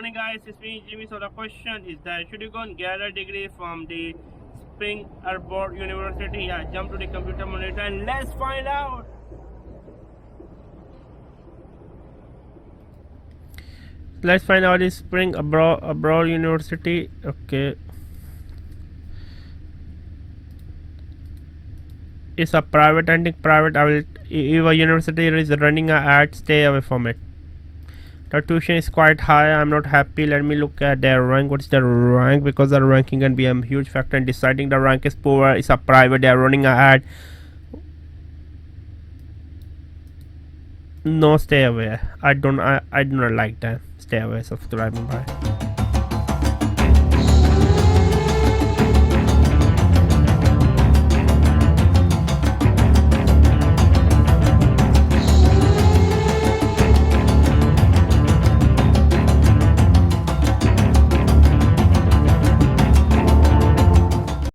morning, guys. It's me, Jimmy. So the question is that should you go and get a degree from the Spring Arbor University? Yeah, jump to the computer monitor and let's find out. Let's find out is Spring Arbor University. Okay. It's a private. I think private. I will. If a university is running an ad, stay away from it. The tuition is quite high. I'm not happy. Let me look at their rank. What's their rank? Because the ranking can be a huge factor in deciding the rank is poor. It's a private. They are running an ad. No, stay away. I do not like that. Stay away. Subscribing. Bye.